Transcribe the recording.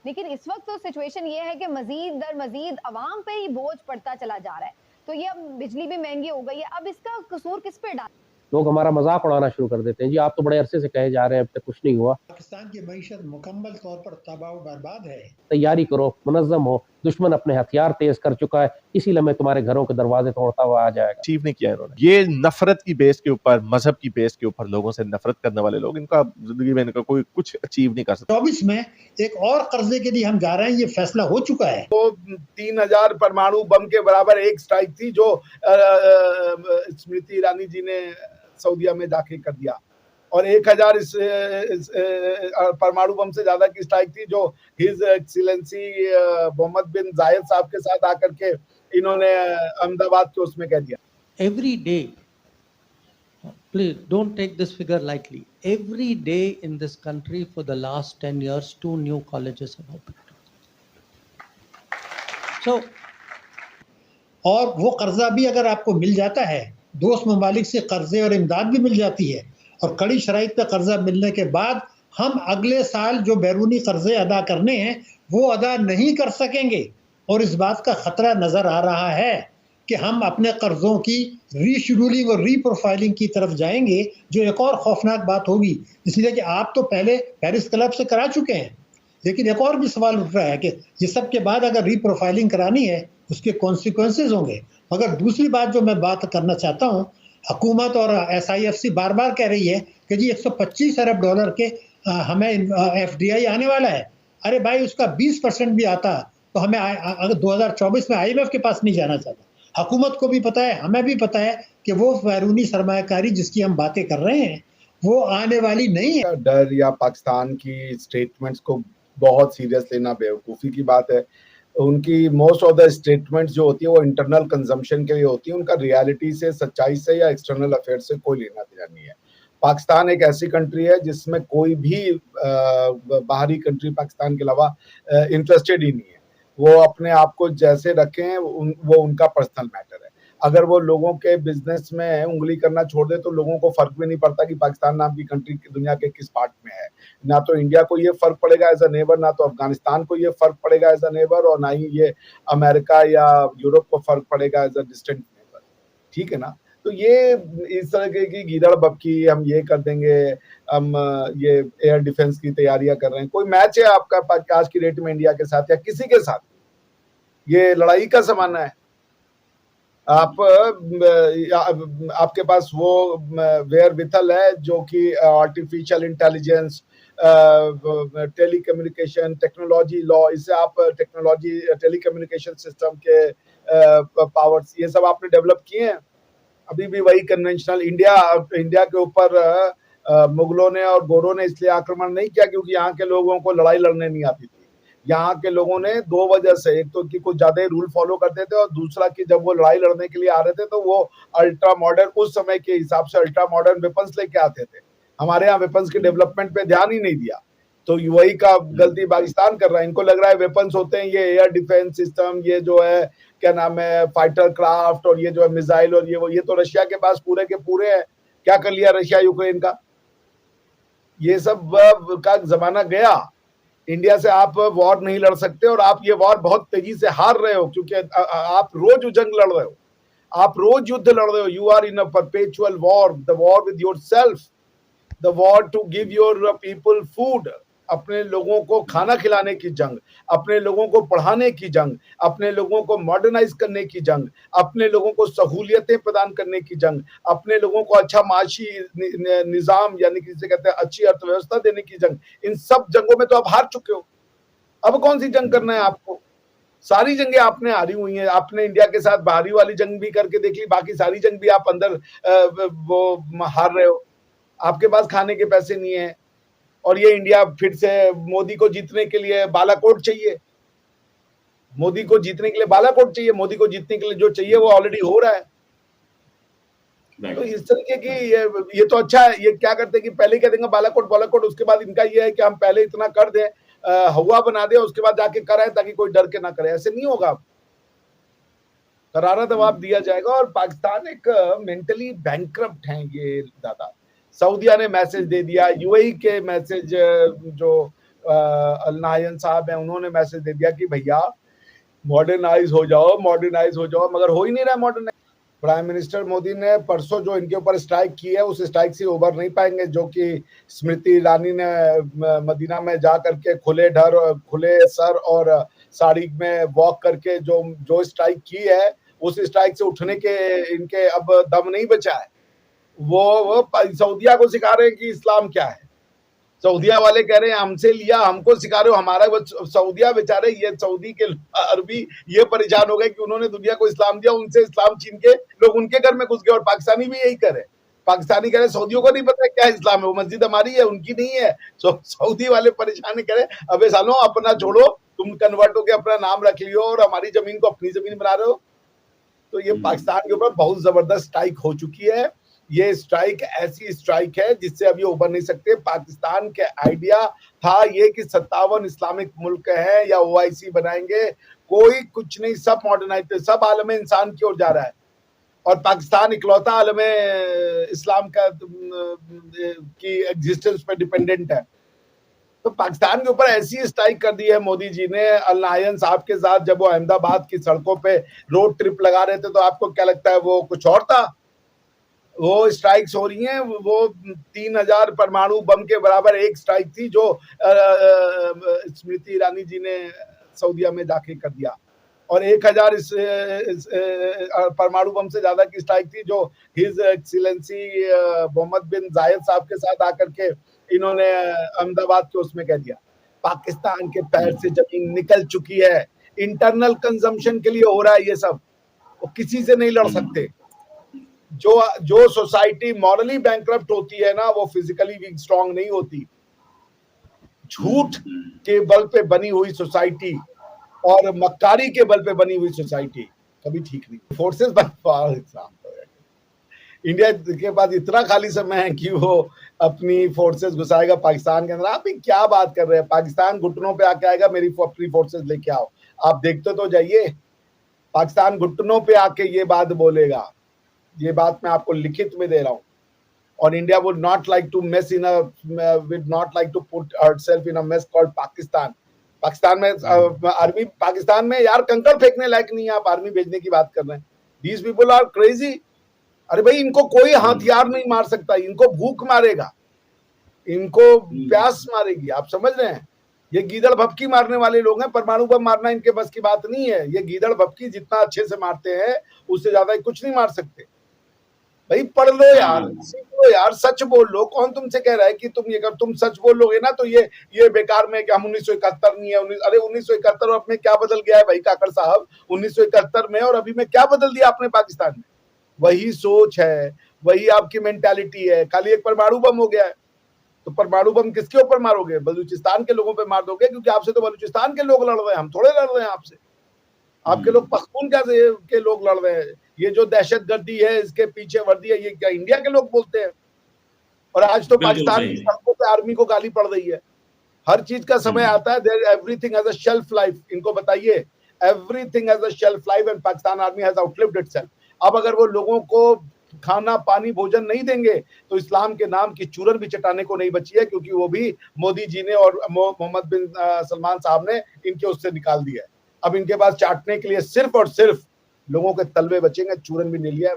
लेकिन इस वक्त तो सिचुएशन ये है कि मजीद दर मजीद अवाम पे ही बोझ पड़ता चला जा रहा है। तो ये अब बिजली भी महंगी हो गई है, अब इसका कसूर किस पे डाल? लोग हमारा मजाक उड़ाना शुरू कर देते हैं, जी आप तो बड़े अरसे से कहे जा रहे हैं, अब तक कुछ नहीं हुआ। पाकिस्तान की मईशत मुकम्मल तौर पर तबाह व बर्बाद है। तैयारी करो, मुनज़्ज़म हो, दुश्मन अपने हथियार तेज कर चुका है, इसी लम्हे तुम्हारे घरों के दरवाजे तोड़ता हुआ आ जाएगा। अचीव नहीं किया इन्होंने। ये नफरत की बेस के ऊपर, मजहब की बेस के ऊपर लोगों से नफरत करने वाले लोग, इनका जिंदगी में इनका कोई कुछ अचीव नहीं कर सकता। 24 में एक और कर्जे के लिए हम जा रहे हैं, ये फैसला हो चुका है। तो 3000 परमाणु बम के बराबर एक स्ट्राइक थी जो स्मृति ईरानी जी ने सऊदीया में जाके कर दिया, और 1000 इस परमाणु बम से ज्यादा की स्ट्राइक थी जो हिज एक्सीलेंसी मोहम्मद बिन जायद साहब के साथ आकर के इन्होंने अहमदाबाद के उसमें कह दिया। Every day, please don't take this figure lightly. Every day in this country for the last 10 years, 2 new colleges have opened. So, और वो कर्जा भी अगर आपको मिल जाता है, दोस्त ममालिक से कर्जे और इमदाद भी मिल जाती है, और कड़ी शराइत पे कर्जा मिलने के बाद हम अगले साल जो बैरूनी कर्जे अदा करने हैं वो अदा नहीं कर सकेंगे, और इस बात का खतरा नजर आ रहा है कि हम अपने कर्जों की रीशेड्यूलिंग और रीप्रोफाइलिंग की तरफ जाएंगे, जो एक और खौफनाक बात होगी। इसलिए कि आप तो पहले पेरिस क्लब से करा चुके हैं, लेकिन एक और भी सवाल उठ रहा है कि ये सब के बाद अगर रीप्रोफाइलिंग करानी है उसके कॉन्सिक्वेंसेज होंगे। मगर दूसरी बात जो मैं बात करना चाहता हूँ, हुकूमत और SIFC बार बार कह रही है कि जी 125 अरब डॉलर के हमें FDI आने वाला है। अरे भाई, उसका 20% भी आता तो हमें अगर 2024 में IMF के पास नहीं जाना चाहता। हुकूमत को भी पता है, हमें भी पता है कि वो बैरूनी सरमायाकारी जिसकी हम बातें कर रहे हैं वो आने वाली नहीं है। डर या पाकिस्तान की स्टेटमेंट्स को बहुत सीरियस लेना बेवकूफ़ी की बात है। उनकी मोस्ट ऑफ द स्टेटमेंट्स जो होती है वो इंटरनल कंजम्पशन के लिए होती है, उनका रियलिटी से, सच्चाई से या एक्सटर्नल अफेयर से कोई लेना देना नहीं है। पाकिस्तान एक ऐसी कंट्री है जिसमें कोई भी बाहरी कंट्री पाकिस्तान के अलावा इंटरेस्टेड ही नहीं है। वो अपने आप को जैसे रखें वो उनका पर्सनल मैटर है। अगर वो लोगों के बिजनेस में उंगली करना छोड़ दे तो लोगों को फर्क भी नहीं पड़ता कि पाकिस्तान नाम की कंट्री दुनिया के किस पार्ट में है। ना तो इंडिया को ये फर्क पड़ेगा एज अ नेबर, ना तो अफगानिस्तान को ये फर्क पड़ेगा एज अ नेबर, और ना ही ये अमेरिका या यूरोप को फर्क पड़ेगा एज अ डिस्टेंट नेबर। ठीक है ना? तो ये इस तरह की गीदड़ बबकी, हम ये कर देंगे, हम ये एयर डिफेंस की तैयारियां कर रहे हैं। कोई मैच है आपका आज की डेट में इंडिया के साथ या किसी के साथ? ये लड़ाई का जमाना है। आपके पास वो वेयर विथल है जो कि artificial intelligence, telecommunication technology law, इससे आप टेक्नोलॉजी टेलीकम्युनिकेशन सिस्टम के पावर्स ये सब आपने डेवलप किए हैं। अभी भी वही कन्वेंशनल इंडिया के ऊपर मुगलों ने और गोरों ने इसलिए आक्रमण नहीं किया क्योंकि यहाँ के लोगों को लड़ाई लड़ने नहीं आती थी। यहाँ के लोगों ने दो वजह से, एक तो कि कुछ ज्यादा ही रूल फॉलो करते थे, और दूसरा कि जब वो लड़ाई लड़ने के लिए आ रहे थे तो वो अल्ट्रा मॉडर्न, उस समय के हिसाब से अल्ट्रा मॉडर्न वेपन्स लेके आते थे। हमारे यहाँ वेपन्स के डेवलपमेंट पे ध्यान ही नहीं दिया, तो वही का गलती पाकिस्तान कर रहा है। इनको लग रहा है वेपन्स होते हैं ये एयर डिफेंस सिस्टम, ये जो है क्या नाम है फाइटर क्राफ्ट, और ये जो है मिसाइल, और ये तो रशिया के पास पूरे के पूरे है। क्या कर लिया रशिया यूक्रेन का? ये सब का जमाना गया। इंडिया से आप वॉर नहीं लड़ सकते, और आप ये वॉर बहुत तेजी से हार रहे हो क्योंकि आप रोज जंग लड़ रहे हो, आप रोज युद्ध लड़ रहे हो। You are in a perpetual war, the war with yourself, the war to give your people food, अपने लोगों को खाना खिलाने की जंग, अपने लोगों को पढ़ाने की जंग, अपने लोगों को मॉडर्नाइज करने की जंग, अपने लोगों को सहूलियतें प्रदान करने की जंग, अपने लोगों को अच्छा माशी निजाम यानी कि जिसे कहते हैं अच्छी अर्थव्यवस्था देने की जंग। इन सब जंगों में तो आप हार चुके हो। अब कौन सी जंग करना है आपको? सारी जंगें आपने हारी हुई हैं। आपने इंडिया के साथ बाहरी वाली जंग भी करके देख ली, बाकी सारी जंग भी आप अंदर वो हार रहे हो। आपके पास खाने के पैसे नहीं है, और ये इंडिया फिर से मोदी को जीतने के लिए बालाकोट चाहिए। मोदी को जीतने के लिए बालाकोट चाहिए, मोदी को जीतने के लिए जो चाहिए वो ऑलरेडी हो रहा है। तो इस तरीके की ये तो अच्छा है। ये क्या करते हैं कि पहले कह देंगे बालाकोट, उसके बाद इनका ये है कि हम पहले इतना कर दें, हवा बना दे, उसके बाद जाके कराएं ताकि कोई डर के ना करे। ऐसे नहीं होगा। करारा जवाब दिया जाएगा। और पाकिस्तान एक मेंटली बैंकरप्ट है ये दादा। सऊदिया ने मैसेज दे दिया, UAE के मैसेज जो अल नाहयान साहब हैं, उन्होंने मैसेज दे दिया कि भैया मॉडर्नाइज हो जाओ, मगर हो ही नहीं रहा मॉडर्नाइज। प्राइम मिनिस्टर मोदी ने परसों जो इनके ऊपर स्ट्राइक की है, उस स्ट्राइक से उबर नहीं पाएंगे, जो कि स्मृति ईरानी ने मदीना में जा करके खुले सर और साड़ी में वॉक करके जो स्ट्राइक की है, उस स्ट्राइक से उठने के इनके अब दम नहीं बचा है। वो सऊदिया को सिखा रहे हैं कि इस्लाम क्या है। सऊदिया वाले कह रहे हैं हमसे लिया, हमको सिखा रहे हो हमारा। सऊदिया बेचारे, ये सऊदी के अरबी ये परेशान हो गए कि उन्होंने दुनिया को इस्लाम दिया, उनसे इस्लाम छीन के लोग उनके घर में घुस गए। और पाकिस्तानी भी यही करे, पाकिस्तानी कह रहे सऊदियों को नहीं पता क्या इस्लाम है, वो मस्जिद हमारी है उनकी नहीं है। सऊदी वाले परेशान करे, अबे सालो अपना छोड़ो, तुम कन्वर्ट होकर अपना नाम रख लियो और हमारी जमीन को अपनी जमीन बना रहे हो। तो ये पाकिस्तान के ऊपर बहुत जबरदस्त स्ट्राइक हो चुकी है। ये स्ट्राइक ऐसी स्ट्राइक है जिससे अभी उबर नहीं सकते। पाकिस्तान के आइडिया था ये कि 57 इस्लामिक मुल्क हैं या ओआईसी बनाएंगे, कोई कुछ नहीं, सब मॉडर्नाइज, सब आलम इंसान की ओर जा रहा है और पाकिस्तान इकलौता आलम इस्लाम का की एग्जिस्टेंस पे डिपेंडेंट है। तो पाकिस्तान के ऊपर ऐसी स्ट्राइक कर दी है मोदी जी ने। अल नाहयान साहब के साथ जब वो अहमदाबाद की सड़कों पे रोड ट्रिप लगा रहे थे, तो आपको क्या लगता है वो कुछ और था? वो स्ट्राइक्स हो रही हैं, वो 3000 परमाणु बम के बराबर एक स्ट्राइक थी जो स्मृति ईरानी जी ने सऊदिया में जाके कर दिया। और 1000 परमाणु बम से ज्यादा की स्ट्राइक थी जो हिज एक्सीलेंसी मोहम्मद बिन जायद साहब के साथ आकर के इन्होंने अहमदाबाद के उसमें कह दिया। पाकिस्तान के पैर से जमीन निकल चुकी है, इंटरनल कंजम्पशन के लिए हो रहा है ये सब, वो किसी से नहीं लड़ सकते। जो सोसाइटी मॉरली बैंकरप्ट होती है ना, वो फिजिकली भी स्ट्रांग नहीं होती। झूठ के बल पे बनी हुई सोसाइटी और मक्कारी के बल पे बनी हुई सोसाइटी कभी ठीक नहीं। फोर्सेस इंडिया के पास इतना खाली समय है कि वो अपनी फोर्सेस घुसाएगा पाकिस्तान के अंदर। आप क्या बात कर रहे हैं? पाकिस्तान घुटनों पे आके आएगा मेरी अपनी फोर्सेस लेके आओ। आप देखते तो जाइए, पाकिस्तान घुटनों पे आके ये बात बोलेगा। ये बात मैं आपको लिखित में दे रहा हूं। और India would not like to mess in would not like to put herself in a mess called Pakistan. Pakistan में आर्मी, पाकिस्तान में यार कंकड़ फेंकने लायक नहीं है, आप आर्मी भेजने की बात कर रहे हैं। These people are crazy. अरे भाई, इनको कोई हथियार नहीं मार सकता, इनको भूख मारेगा, इनको प्यास मारेगी। आप समझ रहे हैं? ये गीदड़ भपकी मारने वाले लोग हैं। परमाणु बम मारना इनके बस की बात नहीं है। ये गीदड़ भपकी जितना अच्छे से मारते हैं उससे ज्यादा कुछ नहीं मार सकते। भाई पढ़ लो यार, सीख लो यार, सच बोल लो। कौन तुमसे कह रहा है कि तुम सच बोल लोगे ना तो ये बेकार में कि हम 1971 नहीं है। अरे 1971 और अपने क्या बदल गया है भाई काकड़ साहब? 1971 में और अभी में क्या बदल दिया आपने पाकिस्तान में? वही सोच है, वही आपकी मेंटालिटी है। खाली एक परमाणु बम हो गया है, तो परमाणु बम किसके ऊपर मारोगे? बलूचिस्तान के लोगों पे मार दोगे, क्योंकि आपसे तो बलूचिस्तान के लोग लड़ रहे हैं, हम थोड़े लड़ रहे हैं आपसे। आपके लोग पख्तून के लोग लड़ रहे हैं। ये जो दहशतगर्दी है, इसके पीछे वर्दी है, ये क्या इंडिया के लोग बोलते हैं? और आज तो पाकिस्तान की सड़कों पे आर्मी को गाली पड़ रही है। हर चीज का समय आता है। There everything has a shelf life. इनको बताइए, everything has a shelf life and Pakistan army has outlived itself. अब अगर वो लोगों को खाना पानी भोजन नहीं देंगे तो इस्लाम के नाम की चूरन भी चटाने को नहीं बची है, क्योंकि वो भी मोदी जी ने और मोहम्मद बिन सलमान साहब ने इनके उससे निकाल दिया है। अब इनके पास चाटने के लिए सिर्फ और सिर्फ लोगों के तलवे बचेंगे, चूरन भी नहीं लिया।